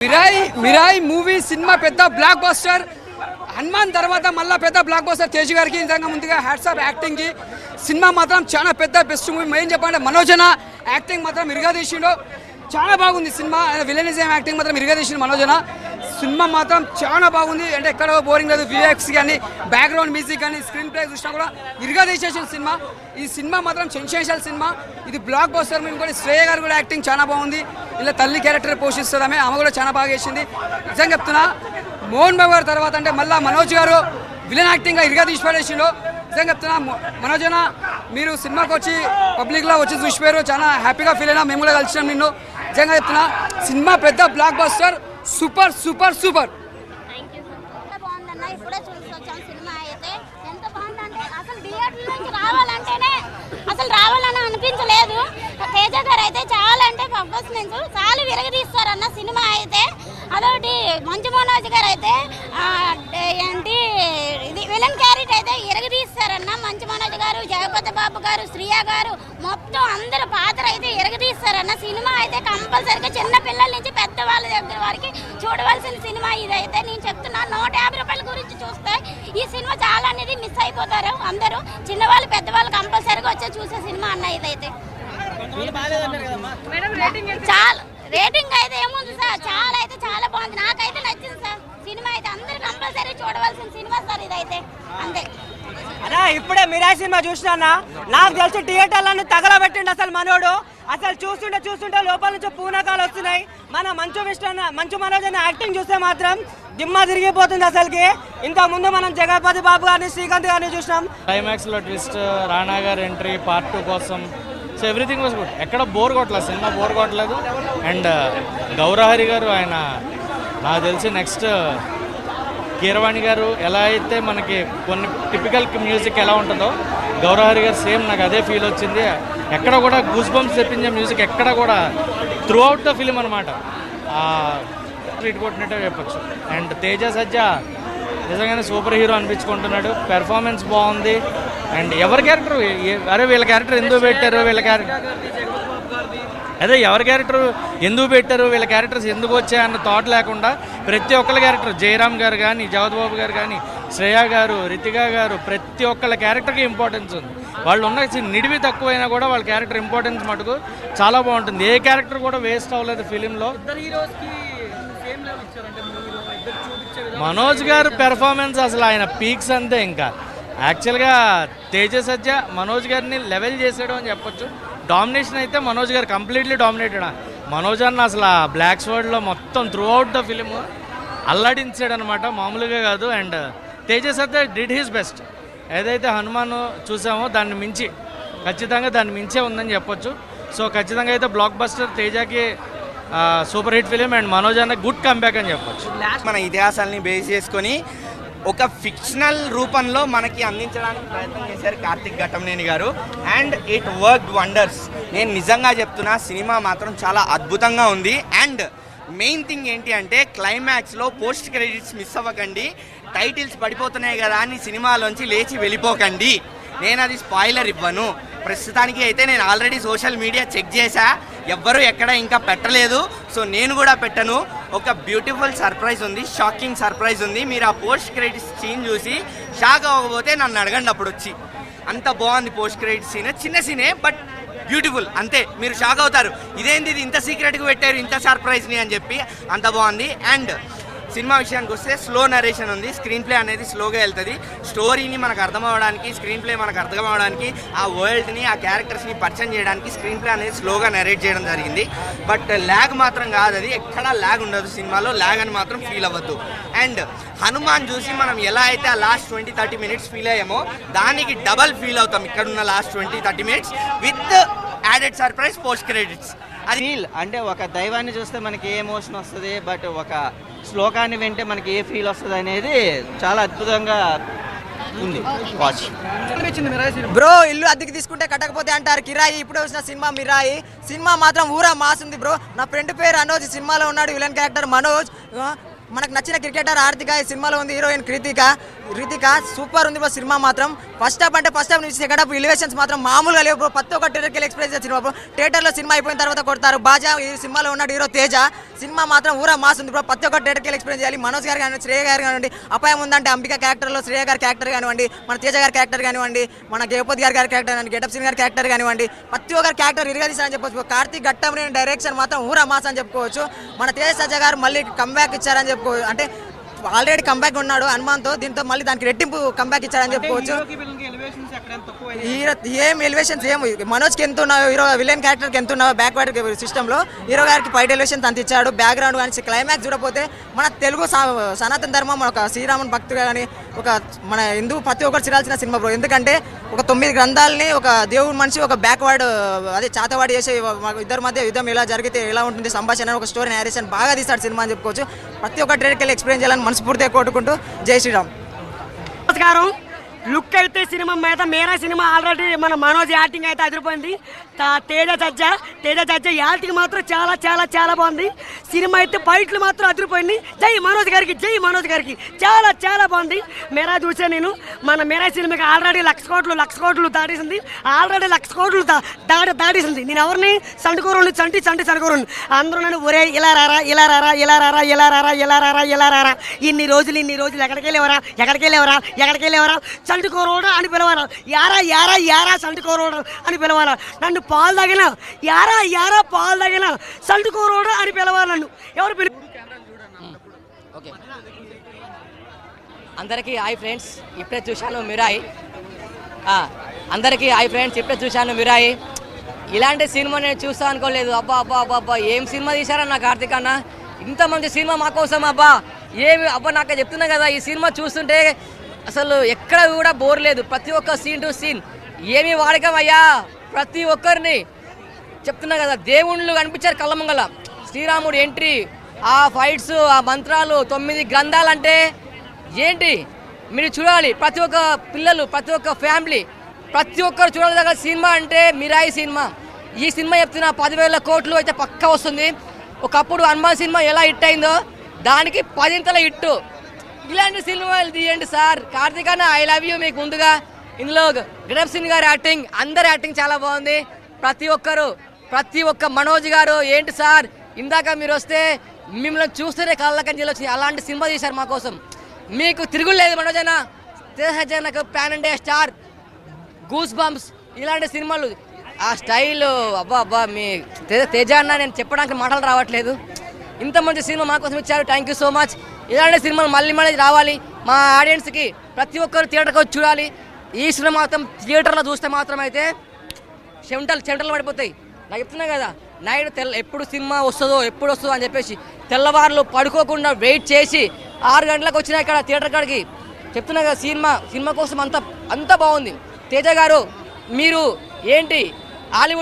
Mirai movie cinema పెద్ద block buster. Hanuman తర్వాత మళ్ళీ పెద్ద బ్లాక్ బస్టర్. తేజ్ గారికి నిజంగా ముందుగా హ్యాట్స్ ఆఫ్ యాక్టింగ్కి. సినిమా మాత్రం చాలా పెద్ద బెస్ట్ మూవీ. మెయిన్ చెప్పాలంటే మనోజన యాక్టింగ్ మాత్రం ఇరగదీసిండు, చాలా బాగుంది సినిమా. విలనిజం యాక్టింగ్ మాత్రం ఇరగదీసిండు మనోజన. సినిమా మాత్రం చాలా బాగుంది, అంటే ఎక్కడో బోరింగ్ లేదు. విఎక్స్ కానీ బ్యాక్గ్రౌండ్ మ్యూజిక్ కానీ స్క్రీన్ ప్లే చూసినా కూడా ఇరగదీసేసిన సినిమా. ఈ సినిమా మాత్రం సెన్సేషనల్ సినిమా, ఇది బ్లాక్ బస్టర్. ఇంకోటి శ్రేయ గారు కూడా యాక్టింగ్ చాలా బాగుంది. ఇలా తల్లి క్యారెక్టర్ పోషిస్తుంది ఆమె కూడా చాలా బాగా చేసింది. నిజంగా చెప్తున్నా, మోహన్ బాబు గారు తర్వాత అంటే మళ్ళీ మనోజ్ గారు విలన్ యాక్టింగ్గా ఇరగదీసి పడేసిండు. నిజంగా చెప్తున్నా, మనోజన మీరు సినిమాకి వచ్చి పబ్లిక్లో వచ్చి చూసిపోయారు, చాలా హ్యాపీగా ఫీల్ అయినా. మేము కూడా కలిసినాం నిన్ను. నిజంగా చెప్తున్నా, సినిమా పెద్ద block buster, super super super. బాగుందన్న, ఇప్పుడే చూసి వచ్చాం. సినిమా అయితే ఎంత బాగుందంటే అసలు థియేటర్ నుంచి రావాలంటేనే అసలు రావాలని అనిపించలేదు. తేజ గారు అయితే చాలా అంటే పర్పస్ నుంచి చాలా విరగదీస్తారన్న సినిమా అయితే. అదొకటి మంచు మనోజ్ గారు అయితే ఏంటి ఇది విలన్ క్యారెక్టర్ అయితే ఎరగదీస్తారన్న. మంచు మనోజ్ గారు, జగపతి బాబు గారు, శ్రీయ గారు మొత్తం అందరు పాత్ర అయితే ఎరగదీస్తారన్న. సినిమా అయితే కంపల్సరిగా చిన్న పిల్లల నుంచి పెద్దవాళ్ళ దగ్గర వారికి చూడవలసిన సినిమా ఇదైతే. నేను చెప్తున్నా, 150 రూపాయల గురించి చూస్తే ఈ సినిమా చాలా అనేది మిస్ అయిపోతారు అందరూ. చిన్నవాళ్ళు పెద్దవాళ్ళు కంపల్సరిగా వచ్చే చూసే సినిమా అన్న ఇదైతే. చాలా రేటింగ్ అయితే ఏముంది సార్, చాలా అయితే చాలా బాగుంది. నాకైతే నచ్చింది సార్ సినిమా అయితే. అందరూ కంపల్సరీ చూడవలసిన సినిమా సార్ ఇదైతే, అంతే. అన్నా ఇప్పుడే మిరాయి సినిమా చూసినా, నాకు తెలిసి థియేటర్లను తగలబెట్టిండు అసలు మనోడు. అసలు చూస్తుంటే లోపల నుంచి పూనకాలు వస్తున్నాయి. మన మంచు మనోజ్ అనే యాక్టింగ్ చూస్తే మాత్రం దిమ్మ తిరిగిపోతుంది అసలుకి. ఇంతకుముందు మనం జగపతి బాబు గారిని, శ్రీకాంత్ గారిని చూసినాం. క్లైమాక్స్ లో ట్విస్ట్, రాణా గారి ఎంట్రీ పార్ట్ 2 కోసం. సో ఎవ్రీథింగ్ వాజ్ గుడ్, ఎక్కడ బోర్ కొట్టలేదు, సినిమా బోర్ కొట్టలేదు. అండ్ గౌరహరి గారు, ఆయన నాకు తెలిసి నెక్స్ట్ కీరవాణి గారు ఎలా అయితే మనకి కొన్ని టిపికల్ మ్యూజిక్ ఎలా ఉంటుందో, గౌరహరి గారు సేమ్ నాకు అదే ఫీల్ వచ్చింది. ఎక్కడ కూడా గూస్ బంప్స్ తెప్పించే మ్యూజిక్ ఎక్కడ కూడా త్రూ అవుట్ ద ఫిలిం అనమాట. ట్రీట్ కొట్టినట్టే చెప్పచ్చు. అండ్ తేజ సజ్జా నిజంగానే సూపర్ హీరో అనిపించుకుంటున్నాడు. పెర్ఫార్మెన్స్ బాగుంది. అండ్ ఎవరి క్యారెక్టర్, అరే వీళ్ళ క్యారెక్టర్ ఎందుకు పెట్టారు, వీళ్ళ క్యారెక్టర్ అదే ఎవరి క్యారెక్టర్ ఎందుకు పెట్టారు, వీళ్ళ క్యారెక్టర్స్ ఎందుకు వచ్చాయన్న థాట్ లేకుండా ప్రతి ఒక్కళ్ళ క్యారెక్టర్, జయరామ్ గారు కానీ, జగత్ బాబు గారు కానీ, శ్రేయ గారు, రితికా గారు, ప్రతి ఒక్కళ్ళ క్యారెక్టర్కి ఇంపార్టెన్స్ ఉంది. వాళ్ళు ఉన్న నిడివి తక్కువైనా కూడా వాళ్ళ క్యారెక్టర్ ఇంపార్టెన్స్ మటుకు చాలా బాగుంటుంది. ఏ క్యారెక్టర్ కూడా వేస్ట్ అవ్వలేదు ఫిలింలో. మనోజ్ గారు పెర్ఫార్మెన్స్ అసలు ఆయన పీక్స్ అంతే. ఇంకా యాక్చువల్గా తేజ సజ్జ మనోజ్ గారిని లెవెల్ చేసాడు అని చెప్పొచ్చు. డామినేషన్ అయితే మనోజ్ గారు కంప్లీట్లీ డామినేటెడ్. మనోజ్ అన్న అసలు ఆ బ్లాక్ స్వర్డ్లో మొత్తం త్రూ అవుట్ ద ఫిలిం అల్లాడించాడు అనమాట, మామూలుగా కాదు. అండ్ తేజ సజ్జ డిడ్ హిస్ బెస్ట్. ఏదైతే హనుమాన్ చూసామో దాన్ని మించి, ఖచ్చితంగా దాన్ని మించే ఉందని చెప్పొచ్చు. సో ఖచ్చితంగా అయితే బ్లాక్ బస్టర్, తేజకి super hit film. And Manoj అన్న గుడ్ కంబ్యాక్ అని చెప్పొచ్చు. మన ఇతిహాసాలని బేస్ చేసుకొని ఒక ఫిక్షనల్ రూపంలో మనకి అందించడానికి ప్రయత్నం చేశారు కార్తిక్ ఘట్టంనేని గారు. And it worked wonders. నేను నిజంగా చెప్తున్నా, సినిమా మాత్రం చాలా అద్భుతంగా ఉంది. అండ్ మెయిన్ థింగ్ ఏంటి అంటే, క్లైమాక్స్లో పోస్ట్ క్రెడిట్స్ మిస్ అవ్వకండి. టైటిల్స్ పడిపోతున్నాయి కదా అని సినిమాలోంచి లేచి వెళ్ళిపోకండి. నేను అది స్పాయిలర్ ఇవ్వను. ప్రస్తుతానికి అయితే నేను ఆల్రెడీ సోషల్ మీడియా చెక్ చేశా, ఎవ్వరూ ఎక్కడ ఇంకా పెట్టలేదు. సో నేను కూడా పెట్టను. ఒక బ్యూటిఫుల్ సర్ప్రైజ్ ఉంది, షాకింగ్ సర్ప్రైజ్ ఉంది. మీరు ఆ పోస్ట్ క్రెడిట్స్ సీన్ చూసి షాక్ అవ్వకపోతే నన్ను అడగండి అప్పుడు వచ్చి. అంత బాగుంది పోస్ట్ క్రెడిట్స్ సీన్. చిన్న సీనే బట్ బ్యూటిఫుల్, అంతే. మీరు షాక్ అవుతారు, ఇదేంది ఇది ఇంత సీక్రెట్గా పెట్టారు ఇంత సర్ప్రైజ్ని అని చెప్పి. అంత బాగుంది. అండ్ సినిమా విషయానికి వస్తే స్లో నరేషన్ ఉంది. స్క్రీన్ ప్లే అనేది స్లోగా వెళ్తుంది. స్టోరీని మనకు అర్థం అవ్వడానికి, స్క్రీన్ ప్లే మనకు అర్థం అవ్వడానికి, ఆ వరల్డ్ని, ఆ క్యారెక్టర్స్ని పరిచయం చేయడానికి స్క్రీన్ ప్లే అనేది స్లోగా నరేట్ చేయడం జరిగింది. బట్ ల్యాగ్ మాత్రం కాదు, అది ఎక్కడా ల్యాగ్ ఉండదు సినిమాలో. ల్యాగ్ అని మాత్రం ఫీల్ అవ్వద్దు. అండ్ హనుమాన్ చూసి మనం ఎలా అయితే ఆ లాస్ట్ 20-30 మినిట్స్ ఫీల్ అయ్యామో, దానికి డబల్ ఫీల్ అవుతాం ఇక్కడున్న last 20-30 minutes with added surprise post credits. అది ఫీల్ అంటే ఒక దైవాన్ని చూస్తే మనకి ఏ ఎమోషన్ వస్తుంది, బట్ ఒక శ్లోకాన్ని వింటే మనకి ఏ ఫీల్ వస్తుంది అనేది చాలా అద్భుతంగా ఉంది. వాచ్ బ్రో, ఇల్లు అద్దెకి తీసుకుంటే కట్టకపోతే అంటారు కిరాయి. ఇప్పుడు వచ్చిన సినిమా మిరాయి సినిమా మాత్రం ఊరా మాస్ ఉంది బ్రో. నా ఫ్రెండ్ పేరు అనోజ్, సినిమాలో ఉన్నాడు విలన్ క్యారెక్టర్ మనోజ్. మనకు నచ్చిన క్రికెటర్ హార్దిక ఈ సినిమాలో ఉంది, హీరోయిన్ కృతిక. రితిక సూపర్ ఉంది బ్రో సినిమా మాత్రం. ఫస్ట్ హాఫ్ నుంచి సెకండ్ హాఫ్ ఎలివేషన్స్ మాత్రం మామూలుగా లేవు బ్రో. ప్రతి ఒక్క థియేటర్కి ఎక్స్ప్రెస్ సినిమా బ్రో. థియేటర్లో సినిమా అయిపోయిన తర్వాత కొడతారు బాజా. ఈ సినిమాలో ఉన్న హీరో తేజ. సినిమా మాత్రం ఊరా మాస్ ఉంది బ్రో. ప్రతి ఒక్క థియేటర్కి ఎక్స్ప్రెస్ చేయాలి. మనోజ్ గారు కానివ్వండి, శ్రేయ గారు కానివ్వండి, అపాయం ఉందంటే అంబిక క్యారెక్టర్లో శ్రేయ గారి క్యారెక్టర్ కానివ్వండి, మన తేజ గారి క్యారెక్టర్ కానివ్వండి, మన గేపతి గారి క్యారెక్టర్ కానివ్వండి, గెటప్ సింగ్ గారి క్యారెక్టర్ కానివ్వండి, ప్రతి ఒక్కరి క్యారెక్టర్ ఇరగదీశారని చెప్పొచ్చు. కార్తీక్ ఘట్టంనేని డైరెక్షన్ మాత్రం ఊరా మాస్ అని చెప్పుకోవచ్చు. మన తేజ సజ్జ గారు మళ్ళీ కంబ్యాక్ ఇచ్చారని చెప్పుకోవచ్చు. అంటే ఆల్రెడీ కంబ్యాక్ ఉన్నాడు హనుమాన్తో, దీంతో మళ్ళీ దానికి రెట్టింపు కంబ్యాక్ ఇచ్చారని చెప్పుకోవచ్చు. ఏం ఎలివేషన్స్ ఏం మనోజ్కి ఎంత ఉన్నాయో, హీరో విలన్ క్యారెక్టర్కి ఎంత ఉన్నాయో బ్యాక్వర్డ్ సిస్టంలో హీరో గారికి ఫైట్ ఎలివేషన్స్ అంత ఇచ్చాడు. బ్యాక్గ్రౌండ్ కానీ క్లైమాక్స్ చూడకపోతే మన తెలుగు సనాతన ధర్మం, ఒక శ్రీరాముని భక్తుగా కానీ ఒక మన హిందూ ప్రతి ఒక్కరు చూడాల్సిన సినిమా బ్రో. ఎందుకంటే ఒక 9 గ్రంథాలని ఒక దేవుడి మనిషి ఒక బ్యాక్వర్డ్ అదే చాతవాడి చేసే ఇద్దరి మధ్య యుద్ధం ఎలా జరిగితే ఎలా ఉంటుంది సంభాషణ, ఒక స్టోరీ నేరేషన్ బాగా తీస్తాడు సినిమా అని చెప్పుకోవచ్చు. ప్రతి ఒక్క ట్రేడ్కి వెళ్ళి ఎక్స్ప్లెయిన్ చేయాలని మనస్ఫూర్తిగా కోరుకుంటూ జై శ్రీరామ్. నమస్కారం. లుక్ అయితే సినిమా మీద మేరా సినిమా ఆల్రెడీ మన మనోజ్ యాక్టింగ్ అయితే అదిరిపోయింది. తేజ చజ్జ యాక్టింగ్ మాత్రం చాలా చాలా చాలా బాగుంది. సినిమా అయితే ఫైట్లు మాత్రం అదిరిపోయింది. జై మనోజ్ గారికి చాలా చాలా బాగుంది. మేరా చూసా నేను. మన మేరా సినిమాకి ఆల్రెడీ లక్ష కోట్లు దాటేసింది. ఆల్రెడీ 1,00,000 కోట్లు దాటేసింది. నేను ఎవరిని సండుకోరుని చంటి అందరూ నన్ను ఒరే ఇలా రారా ఇన్ని రోజులు ఎక్కడికి వెళ్ళేవరా సంటికోరోడా అని పిలవాలా, యారా సంటికోరోడా అని పిలవాలా. నన్ను పాలు తాగినా సంటికోరోడా అని పిలవాలి. నన్ను ఎవరు ఓకే. అందరికీ హాయ్ ఫ్రెండ్స్, ఇప్పుడే చూశాను మిరాయి. అందరికీ హాయ్ ఫ్రెండ్స్, ఇప్పుడే చూశాను మిరాయి. ఇలాంటి సినిమా నేను చూస్తా అనుకోలేదు. అబ్బా ఏం సినిమా తీశారన్న కార్తీక్ అన్న. ఇంత మంచి సినిమా మా కోసం నాకు చెప్తున్నా కదా. ఈ సినిమా చూస్తుంటే అసలు ఎక్కడ కూడా బోర్ లేదు. ప్రతి ఒక్క సీన్ టు సీన్ ఏమి వాడకమయ్యా. ప్రతి ఒక్కరిని చెప్తున్నా కదా, దేవుళ్ళు కనిపించారు కళ్ళమంగళ. శ్రీరాముడు ఎంట్రీ, ఆ ఫైట్స్, ఆ మంత్రాలు, 9 గ్రంథాలు అంటే ఏంటి మీరు చూడాలి. ప్రతి ఒక్క పిల్లలు, ప్రతి ఒక్క ఫ్యామిలీ, ప్రతి ఒక్కరు చూడదగ్గ సినిమా అంటే మిరాయి సినిమా. ఈ సినిమా చెప్తున్నా 10,000 కోట్లు అయితే పక్కా వస్తుంది. ఒకప్పుడు హనుమాన్ సినిమా ఎలా హిట్ అయిందో దానికి 10 హిట్టు. ఇలాంటి సినిమాలు తీయండి సార్. కార్తీక్ అన్న ఐ లవ్ యూ. మీకు ముందుగా ఇందులో గెటప్ సింగ్ గారి యాక్టింగ్, అందరి యాక్టింగ్ చాలా బాగుంది. ప్రతి ఒక్క మనోజ్ గారు ఏంటి సార్, ఇందాక మీరు వస్తే మిమ్మల్ని చూస్తేనే కళ్ళకంజలు వచ్చింది. అలాంటి సినిమా తీశారు మా కోసం. మీకు తిరుగులేదు మనోజ్ అన్న. తేజకు pan India star, goose bumps ఇలాంటి సినిమాలు, ఆ స్టైల్ అబ్బా మీ తేజ అన్న నేను చెప్పడానికి మాటలు రావట్లేదు. ఇంత మంచి సినిమా మా కోసం ఇచ్చారు. Thank you so much. ఇలాంటి సినిమాలు మళ్ళీ రావాలి. మా ఆడియన్స్కి ప్రతి ఒక్కరు థియేటర్కి వచ్చి చూడాలి. ఈ సినిమా మాత్రం థియేటర్లో చూస్తే మాత్రం అయితే చెమటలు పడిపోతాయి. నాకు చెప్తున్నా కదా, నైట్ ఎప్పుడు సినిమా వస్తుందో అని చెప్పేసి తెల్లవారులు పడుకోకుండా వెయిట్ చేసి 6 గంటలకు వచ్చినా ఇక్కడ థియేటర్ కాడికి. చెప్తున్నా కదా, సినిమా కోసం అంత బాగుంది. తేజ గారు మీరు ఏంటి హాలీవుడ్